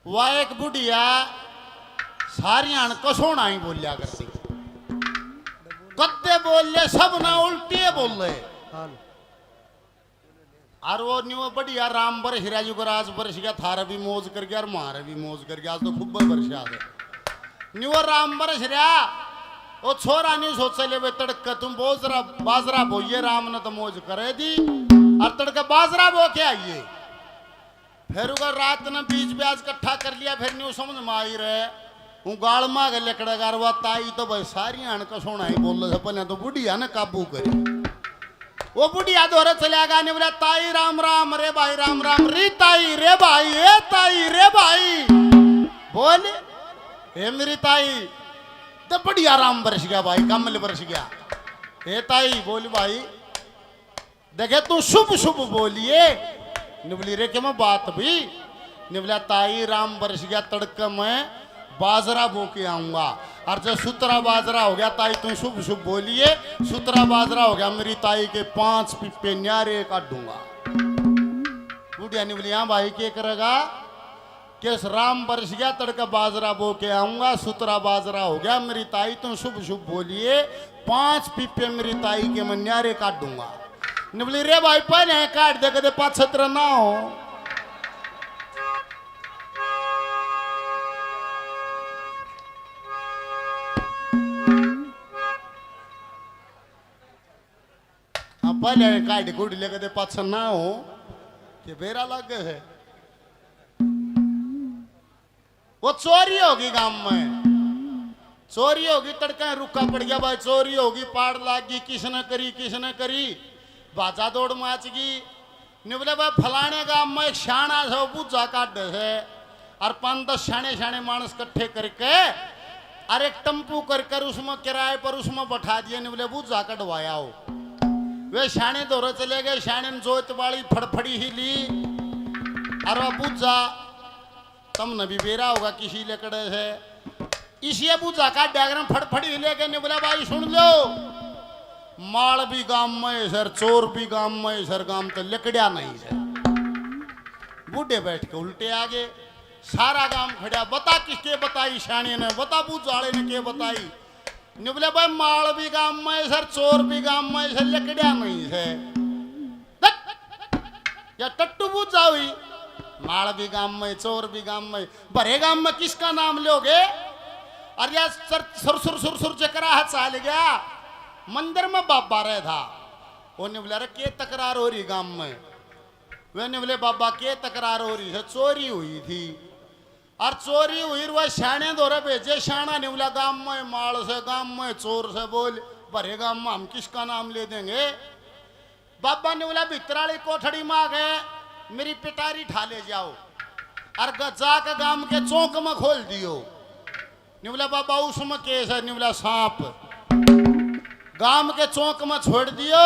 वह एक बुढ़िया सारियां कसोना ही बोलिया करती कत्ते बोल ले सब ना उल्टी बोल ले और वो न्यू बढ़िया राम बरस गया युगराज बरस गया थारा भी मौज कर गया और मारे भी मौज कर गया आज तो खूब बरस आ गए न्यू राम बरस रहा वो छोरा नहीं सोच ले वे तड़का तुम बोजरा बाजरा बोइए राम ने तो मौज करे दी और तड़का बाजरा बो के आइए फिर उगर रात ने बीच ब्याज इकट्ठा कर लिया फिर न्यू समझ में आई रहे हूँ गाल मांग लकड़ा गारवा ताई तो भाई सारी आन का सोना ही बोल रहे पहले तो बुढ़िया ने काबू करे वो बुढ़िया दोहरे चले गाने बोला ताई राम राम रे भाई राम राम रे ताई रे भाई ए ताई रे भाई बोल हे मेरी ताई तो बढ़िया राम बरस गया भाई कमल बरस गया हे ताई बोल भाई देखे तू शुभ शुभ बोलिए निबली रे के मैं बात भी निबला ताई राम बरस गया तड़का मैं बाजरा बो के आऊंगा और जब सुतरा बाजरा हो गया ताई तुम शुभ शुभ बोलिए सुतरा बाजरा हो गया मेरी ताई के 5 पिप्पे न्यारे काटूंगा बुढ़िया निबली हाँ भाई क्या करेगा कि राम बरस गया तड़का बाजरा बो के आऊंगा सुतरा बाजरा हो गया मेरी ताई तुम शुभ शुभ बोलिए 5 पिप्पे मेरी ताई के मैं न्यारे काट दूंगा निबली रे भाई पहले काट दे कदे 5 ना हो पहले काट गुड़ ले कदे 5 ना हो कि बेरा लग है वो चोरी होगी गांव में चोरी होगी तड़का रुका पड़ गया भाई चोरी होगी पाड़ लागी किसने करी बाजा दौड़ माचगी निबले भाई फलाने गांव में एक शाना है वो बूझा काट है और 5-10 शाने मानस इकट्ठे करके और एक टम्पू कर उसमें किराए पर उसमें बैठा दिए निबले बूझा कटवाया हो वे शाने दौरे चले गए शाने ने जोत वाली फड़फड़ी ही ली और वह बूझा तम न भी बेरा होगा किसी लकड़े से इसी बूझा का डायग्राम फड़फड़ी लेके ने बोला भाई सुन लो माल भी गांव में सर चोर भी गांव में सर गांव तो लकड़िया नहीं सर बूढ़े बैठ के उल्टे आगे सारा गांव खड़ा बता किसके बताई शानी ने बता बूझाड़े ने के बताई ने बोले भाई माल भी गांव में सर चोर भी गांव में सर लकड़िया नहीं है या टट्टू बूझा हुई माल भी गांव में चोर भी गांव में भरे गांव में किसका नाम लोगे अरे यार सुर चकरा हाथ चाल गया मंदिर में बाबा रहे था वो ने बोला रे के तकरार हो रही गांव में वे ने बोले बाबा के तकरार हो रही है चोरी हुई थी और चोरी हुई वह शाने दौरे भेजे शाना ने बोला गांव में माल से गांव में चोर से बोल भरे गांव में हम किसका नाम ले देंगे बाबा ने बोला भितराली कोठड़ी में आ गए मेरी पिटारी ठा ले जाओ और जाकर गांव के चौक में खोल दियो निवला बाबा उसमें केस है निवला सांप गांव के चौक में छोड़ दियो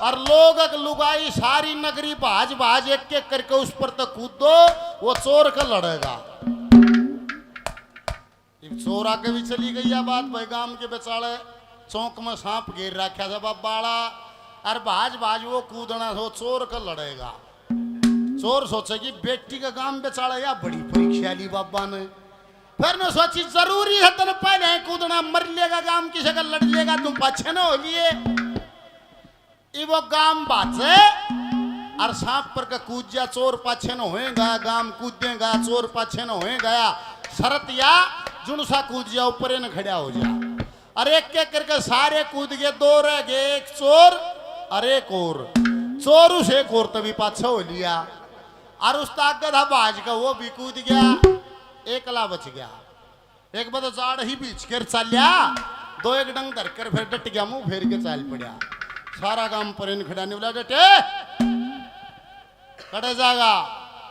और लोग लुगाई सारी नगरी भाज एक करके उस पर तो कूदो वो चोर का लड़ेगा चोर आके भी चली गई है बात भाई गांव के बेचारे चौक में सांप घेर रखा था बाबाड़ा और भाज वो कूदना वो चोर का लड़ेगा चोर सोचेगी बेटी का काम बेचारा या बड़ी परीक्षा ली बाबा ने फिर ने सोची जरूरी है तेने पहले कूदना मर लेगा गांव किसी का लड़ लेगा तुम पाछे न हो लिए वो गांव बाजे और सांप पर का कूद जा चोर पाछे न होएगा गांव कूदेगा चोर पाछे न होएगा शरत या जुनसा कूद जा ऊपर न खड़ा हो जा अरे एक करके सारे कूद गए 2 रह गए एक चोर और एक और चोर उस एक और तभी पाछे हो लिया और उस ताकत था बाज का वो भी कूद गया एकला बच गया एक बार जाड़ ही बीच कर चलिया 2 एक डंग धर कर फिर डट गया मुंह फेर के चाल पड़ा सारा काम पर इन खड़ा नहीं बोला डटे कटे जागा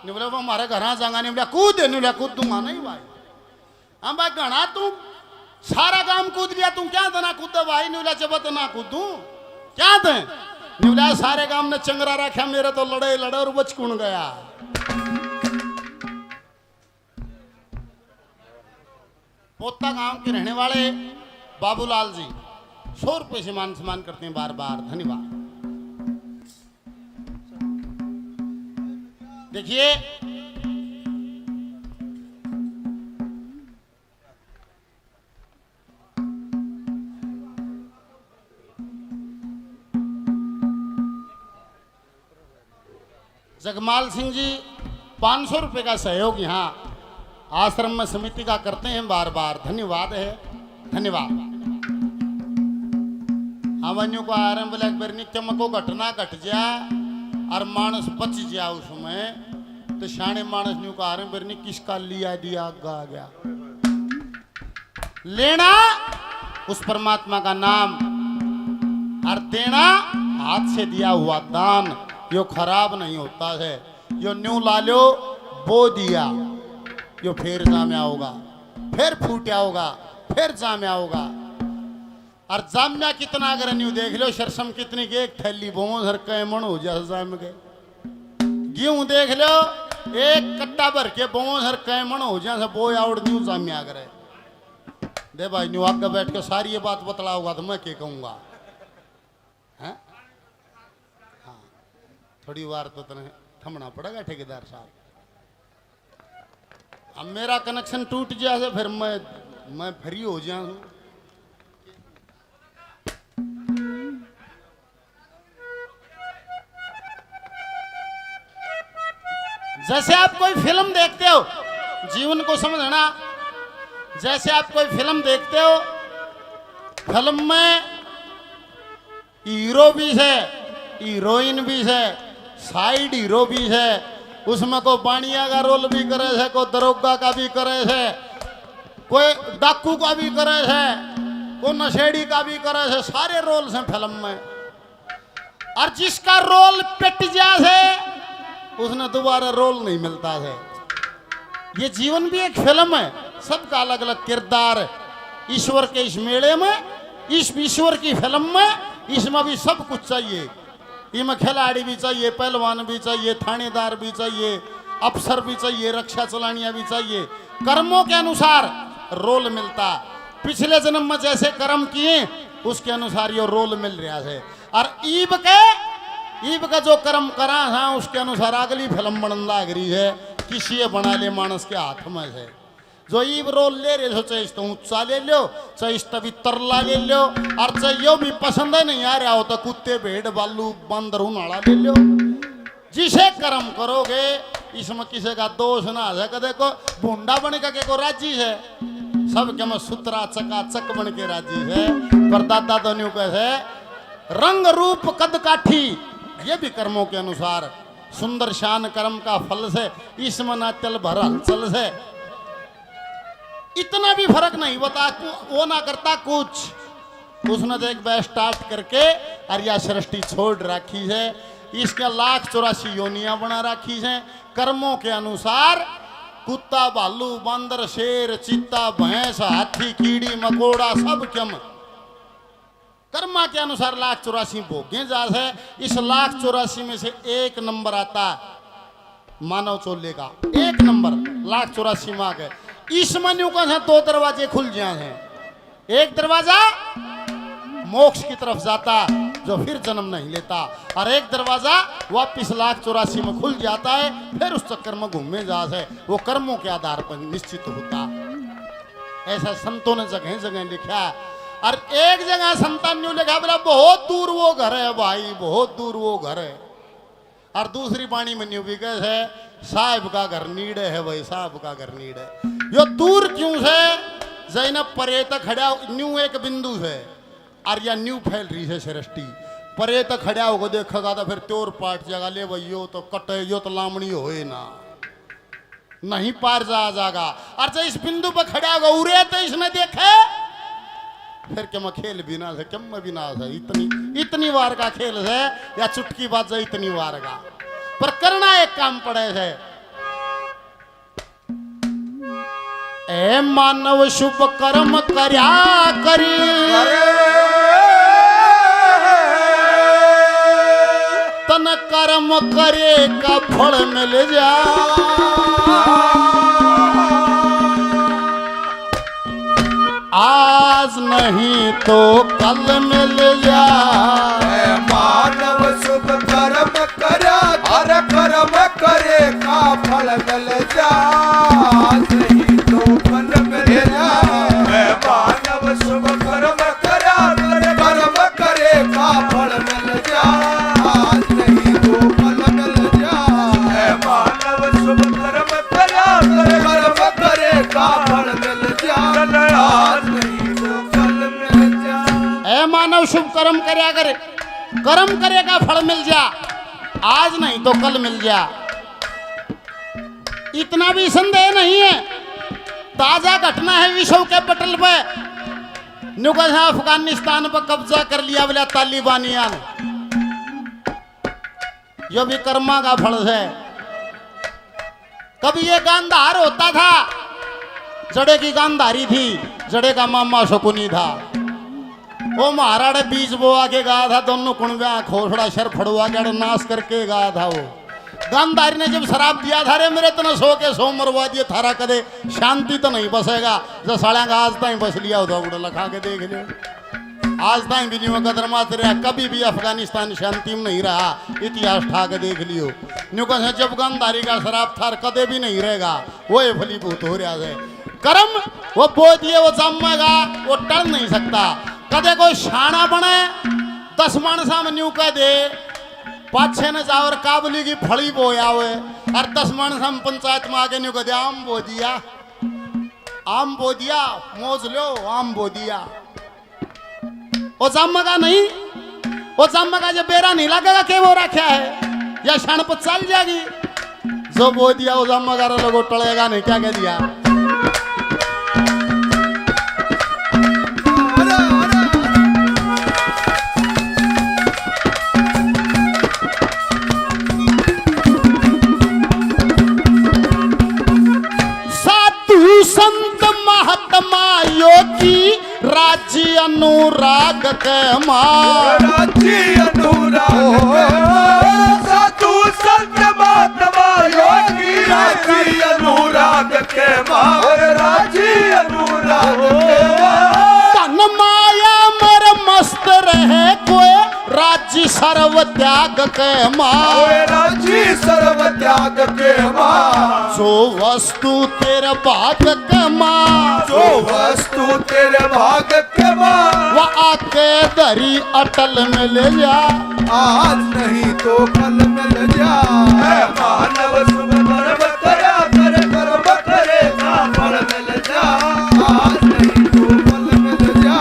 नहीं बोला वो हमारे घर जागा नहीं बोला कूद नहीं बोला कूद दूंगा नहीं भाई हम भाई घना तू सारा काम कूद लिया तू क्या देना कूद भाई नहीं बोला जब तो ना कूदू क्या दे नहीं बोला सारे काम ने चंगरा रखा मेरे तो लड़े और बचकुन गया पोता गांव के रहने वाले बाबूलाल जी 100 रुपए से मान सम्मान करते हैं बार बार धन्यवाद देखिए जगमाल सिंह जी 500 रुपए का सहयोग यहाँ आश्रम में समिति का करते हैं बार बार। धन्यवाद है, धन्यवाद। हमारे को आ रहे हैं ब्लैक बेरनी चमको घटना घट जा और मानस बच जा उसमें तो शाणे मानस न्यू को आ रहे हैं बेरनी किसका लिया दिया आ गया। लेना उस परमात्मा का नाम और देना हाथ से दिया हुआ दान, यो खराब नहीं होता है। यो न्यू ला लो बो दिया, यो फिर जाम्या होगा, फिर फूटा होगा, फिर जाम्या होगा। और जाम्या कितना अगर न्यू देख लो शरसम कितनी की एक थैली बोम हर कैमण हो जा जाम के। गेहूं देख लो एक कट्टा भर के बोम हर कैमण हो जा बो आउट न्यू जाम्या करे। दे भाई न्यू आगे बैठ के सारी ये बात बतला होगा तो मैं क्या कहूंगा। हाँ थोड़ी बार तो तने थमना पड़ेगा ठेकेदार साहब। अब मेरा कनेक्शन टूट जाए फिर मैं फ्री हो जाऊं। जैसे आप कोई फिल्म देखते हो, जीवन को समझना, जैसे आप कोई फिल्म देखते हो, फिल्म में हीरो भी है, हीरोइन भी है, साइड हीरो भी है, उसमें को बाणिया का रोल भी करे है, कोई दरोगा का भी करे है, कोई डाकू का भी करे है, कोई नशेड़ी का भी करे है, सारे रोल्स हैं फिल्म में। और जिसका रोल पिट जाए उसने दोबारा रोल नहीं मिलता है। ये जीवन भी एक फिल्म है, सबका अलग अलग किरदार है। ईश्वर के इस मेले में, इस ईश्वर की फिल्म में, इसमें भी सब कुछ चाहिए। इसमें खिलाड़ी भी चाहिए, पहलवान भी चाहिए, थानेदार भी चाहिए, अफसर भी चाहिए, रक्षा चलानिया भी चाहिए। कर्मों के अनुसार रोल मिलता। पिछले जन्म में जैसे कर्म किए उसके अनुसार ये रोल मिल रहा है। और ईब का जो कर्म करा है उसके अनुसार अगली फिल्म बनने लग रही है। किसी बना ले मानस के हाथ में है। जो ईब रोल ले रहे हो, चाहे तो ऊंचा ले लो, चाहे तभी तरला ले लो, और चाहे यो भी पसंद है नहीं आ रहा हो तो कुत्ते भेड़ बालू बंदर उनाड़ा ले लो। जिसे कर्म करोगे इसमें किसी का दोष ना है। देखो भूडा बन के को राजी है, सब के में सुतरा चकाचक बन के राजी है। पर दादा तो न्यू कैसे रंग रूप कद काठी, ये भी कर्मों के अनुसार सुंदर शान कर्म का फल से, इसमें ना चल भर हलचल से। इतना भी फर्क नहीं बता, वो ना करता कुछ। उसने देख बे स्टार्ट करके और या सृष्टि छोड़ रखी है। इसके 1,84 योनियां बना रखी है कर्मों के अनुसार। कुत्ता भालू बंदर शेर चीता भैंस हाथी कीड़ी मकोड़ा सब कम कर्मा के अनुसार 1,84 भोगे जा है। इस 1,84 में से एक नंबर आता मानव चोले का, एक नंबर 1,84 माँ के। इस मनु का 2 दरवाजे खुल जाए हैं। एक दरवाजा मोक्ष की तरफ जाता जो फिर जन्म नहीं लेता, और एक दरवाजा वापिस 1,84 में खुल जाता है, फिर उस चक्कर में घूमने जा है। वो कर्मों के आधार पर निश्चित होता। ऐसा संतों ने जगह जगह लिखा। और एक जगह संतान ने लिखा बोला बहुत दूर वो घर है भाई, बहुत दूर वो घर है। और दूसरी वाणी में न्यू भी कहे है साहब का घर नीड़े है भाई, साहब का घर नीड़े। यो दूर क्यों है? जैनब परे तक खड़ा न्यू एक बिंदु है और या न्यू फैल रही है सृष्टि। परे तक खड़ा होगा देखेगा तो फिर त्योर पाट जाएगा, ले भाई यो तो कटे यो तो लामड़ी होए ना, नहीं पार जाएगा। और जब इस बिंदु पर खड़ा होगा उरे तो इसने देखे फिर क्या मैं खेल भी ना है, क्या मैं भी ना है। इतनी बार का खेल है या चुटकी बात है इतनी बार का, पर करना एक काम पड़े है। ए मानव शुभ कर्म कर्या करी, तन कर्म करे का फल मिल जा। आज नहीं तो कल मिल जा। मानव शुभ कर्म कर्या, हर कर्म करे कर्म करया करे, कर्म करेगा फल मिल जा, आज नहीं तो कल मिल जा। इतना भी संदेह नहीं है। ताजा घटना है विश्व के पटल पे। अफगानिस्तान पर कब्जा कर लिया बोला तालिबानिया ने, जो भी कर्मा का फल है। कभी ये गांधार होता था, जड़े की गांधारी थी, जड़े का मामा शकुनी था। वो महाराणे बीज बोआ के गाया था, दोनों कुणव्या खोसड़ा शर फड़वा के नाश करके गाया था। वो गांधारी ने जब शराब दिया था, रे मेरे तना सो के सो मरवा दिए थारा, कदे शांति तो नहीं बसेगा। जो साड़ा का आज तक बस लिया होता बुढ़ा लखा के देख लियो, आज तक भी नहीं कदर मात रहा। कभी भी अफगानिस्तान शांति में नहीं रहा, इतिहास ठा के देख लियो। न्यू कह जब गांधारी का शराब थार कदे भी नहीं रहेगा, वो ये फलीभूत हो रहा है। कर्म वो बो दिए वो जमेगा, वो टल नहीं सकता। कदे कोई शाना बने 10 मानसा में न्यू कह दे पाछे न जावर काबली की फली बोया हुए, और 10 मानसा में पंचायत में आगे न्यू कह दे आम बो दिया, आम बो दिया, मोज लो आम बो दिया। वो जमेगा नहीं, वो जमेगा जब बेरा नहीं लगेगा के वो रखा है, या शान पर चल जाएगी। जो बो दिया वो जमेगा, लोगों टलेगा नहीं। क्या कह दिया? संत महात्मा योगी राज्य अनुराग के माँ, राज्य अनुराग साधु संत महात्मा योगी राज्य अनुराग के माँ, राज्य अनुराग के माँ। तन माया मर मस्त रहे कोई राज्य सर्व त्याग के माँ, राज्य सर्व त्याग के माँ। जो वस्तु तेरे भाग के माँ, जो वस्तु तेरे भाग के माँ, वह आके दरी अटल में ले जा, आज नहीं तो कल मिल जा। मानव शुभ कर्म करा कर, कर्म करे का फल मिल जा, आज नहीं तो कल मिल जा।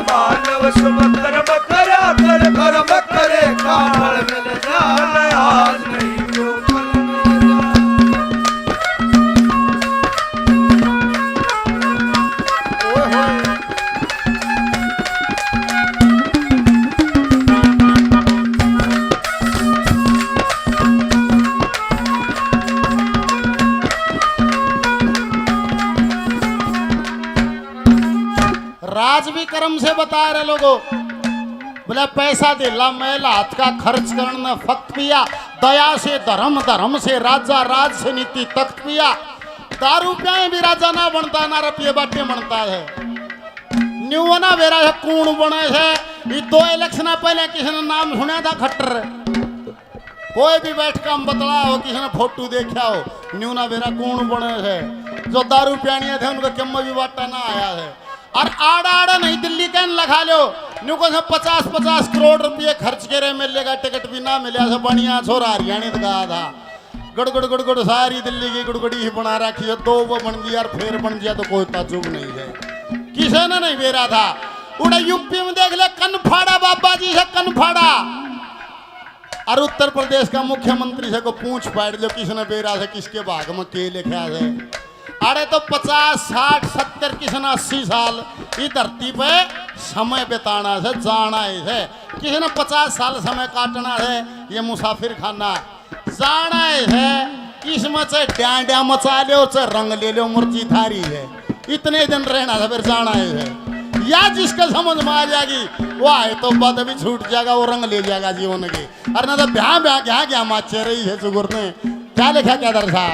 मानव शुभ कर्म करा कर, कर्म करे का फल मिल जा, आज नहीं तो कल मिल जा। राज भी कर्म से बता रहे लोगों। बोला पैसा दे ला मैल हाथ का खर्च करना फक्त पिया, दया से धर्म, धर्म से राजा, राज से नीति तख्त पिया। दारू पियाए भी राजा ना बनता, ना रुपये बाटे बनता है। न्यू ना बेरा है कूण बने है। ये 2 इलेक्शन पहले किसी ने नाम सुना था खट्टर, कोई भी बैठ कर बतला हो, किसी ने फोटो देखा हो, न्यू ना बेरा कूण बने है। जो दारू पियानिया थे उनका कम भी बाटा ना आया है। और आड़ा आड़ा नहीं दिल्ली का लगा लो, न्यू को 50-50 करोड़ रुपये खर्च करे, मिलेगा टिकट भी ना मिले। से बढ़िया छोरा हरियाणा का था, गड़गड़ गड़गड़ सारी दिल्ली की गुड़गड़ी ही बना रखी है। 2 वो बन दिया और फिर बन गया तो कोई ताजुब नहीं है। किसी ने नहीं बेरा था। उड़ा यूपी में देख ले कनफाड़ा बाबा जी से कनफाड़ा, और उत्तर प्रदेश का मुख्यमंत्री से को पूछ पाड़ लो किसने बेरा से किसके भाग में के लिखा है। अरे तो 50, 60, 70 किसी ने 80 साल इस धरती पे समय बिताना है, जाना है। किसी ने 50 साल समय काटना है, ये मुसाफिर खाना जाना है। इसमें चाहे डांडा मचा लो, चाहे रंग ले लो, मुर्ची थारी है। इतने दिन रहना है, फिर जाना है। या जिसका समझ में आ जाएगी वो आए तो बात अभी छूट जाएगा, वो रंग ले जाएगा जीवन के। अरे ना तो ब्याह ब्याह क्या क्या माचे रही है सुगुर ने, क्या लिखा क्या दर्शा।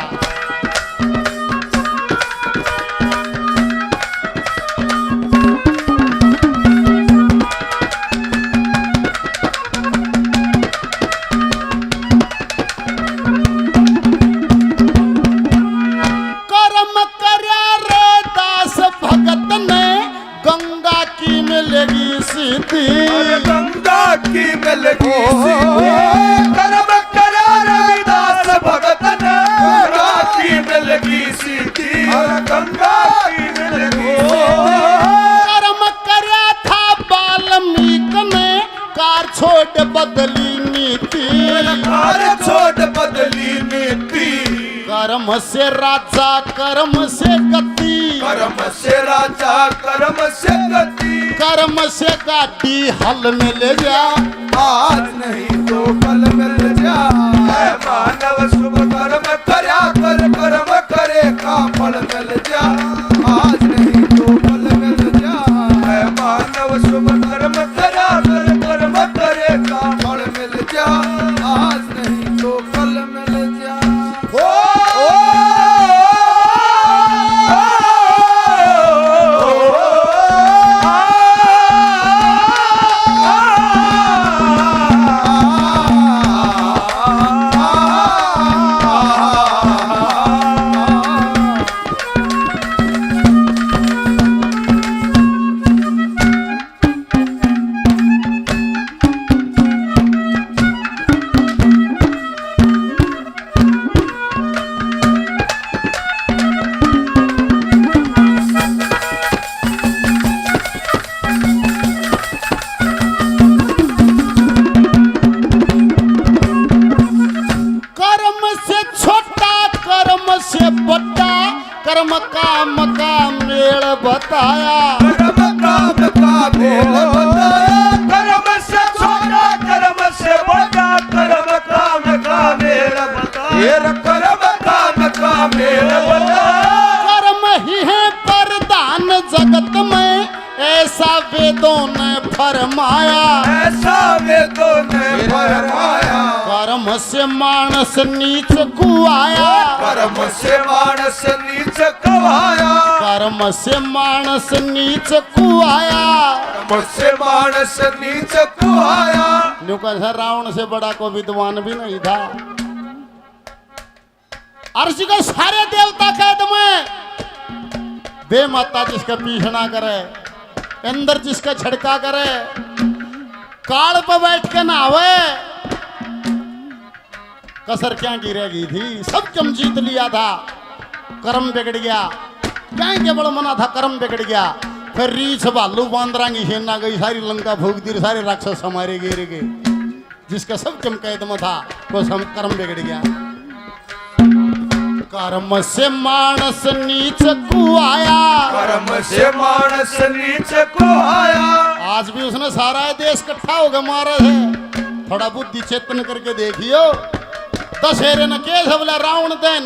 गंगा की मिलगी कर्म करा रविदास भगत ने, गंगा की मिलगी सीधी, गंगा की मिलगी। कर्म करा था वाल्मीकि ने, बदली नीति, कार्य छोड़ बदली नीति। कर्म से राजा कर्म से गति, कर्म से राजा कर्म से गति। कर्म से गाड़ी हल में ले जा, आज नहीं तो कल मिल जा। है मानव शुभ कर्म करया कर, कर्म करे का फल मिल जा। आज नहीं तो कल मिल जा। है मानव शुभ कर्म करया कर, कर्म करे का फल मिल जा। आज नहीं तो कल मिल जा। कर्म काम का मेल बताया, कर्म काम का मेल बताया। कर्म से छोटा कर्म से बड़ा, कर्म काम का मेल बताया। कर्म काम का मेल बताया। कर्म ही है प्रधान जगत में, ऐसा वेदों ने फरमाया, ऐसा वेदों ने फरमाया। कर्म से मानस नीच को आया, कर्म से मानस नीच कवाया। कर्म से मानस नीच को आया, कर्म से मानस नीच को आया। न्यूकन रावण से बड़ा को विद्वान भी नहीं था। अर्शी के सारे देवता कैद में, बे माता जिसका पीछना करे, अंदर जिसका झड़का करे, काल पर बैठ के नहावे, कसर क्या गिरेगी थी। सब जम जीत लिया था, कर्म बिगड़ गया। क्या केवल मना था, कर्म बिगड़ गया। फिर रीछ भालू बांदरांगी सेना गई, सारी लंका फूक दी, सारे राक्षस हमारे गिर गए। जिसका सब जम कैद में था वो सब कर्म बिगड़ गया। कर्म से मानस नीच को आया, कर्म से मानस नीच को आया। आज भी उसने सारा देश इकट्ठा होकर मारा है। थोड़ा बुद्धि चेतन करके देखियो। दशहरे न के सबला रावण देन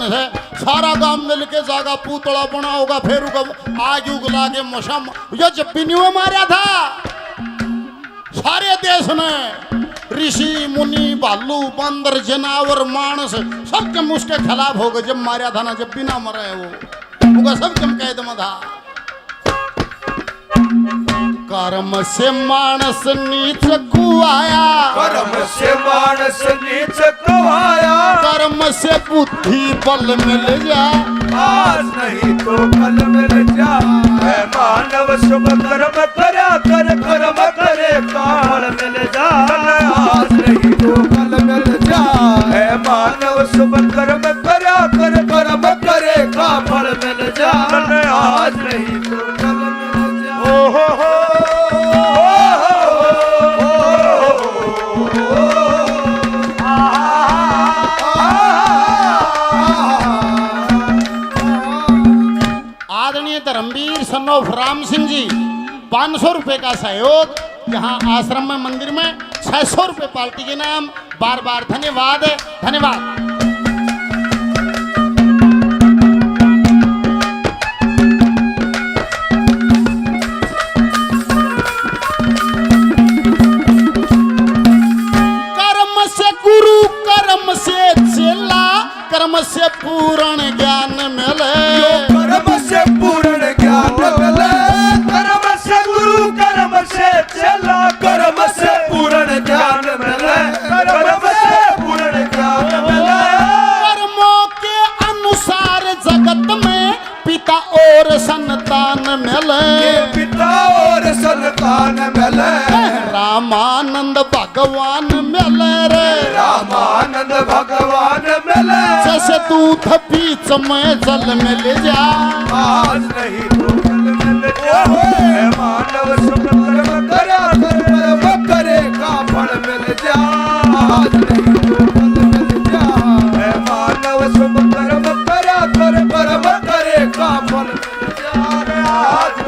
से सारा गांव मिलके जागा पुतला बना होगा, फिर आग उगला के मशम ये जब भी नहीं मारा था। सारे देश ने ऋषि मुनि भालू बंदर जनावर मानस सब जब उसके खिलाफ हो गए। जब मारा था ना, जब भी ना मरा है वो सब जम कैद में था। कर्म से मानस नीच को आया, कर्म से मानस नीच को आया। कर्म से बुद्धि बल मिल जा, आज नहीं तो कल मिल जा। है मानव शुभ कर्म करया कर, कर्म करे काल मिल जा। आज नहीं तो कल मिल जा। है मानव शुभ कर्म करया कर, कर्म करे का फल मिल जा। आज नहीं तो कल मिल जा। ओ हो धर्मवीर सन ऑफ राम सिंह जी 500 रुपए का सहयोग यहाँ आश्रम में मंदिर में 600 रुपए पार्टी के नाम। बार बार धन्यवाद धन्यवाद। कर्म से गुरु कर्म से चेला, कर्म से पूर्ण ज्ञान मिले। कर्म से पूर्ण ज्ञान मिले। कर्म से गुरु कर्म से चेला, कर्म से पूर्ण ज्ञान मिले। कर्म से पूर्ण ज्ञान मिले। कर्मों के अनुसार जगत में पिता और संतान मिले। पिता और संतान मिले। रामानंद भगवान मिले रे, रामानंद भगवान मिले। जैसे दूध बीच में जल मिल जा। आज नहीं तो कल मिल जा। मानव शुभ कर्म करे का फल मिल आज नहीं तो फल मिल जाए मानव शुभ कर्म करा कर कर्म करे का फल मिल जाए आज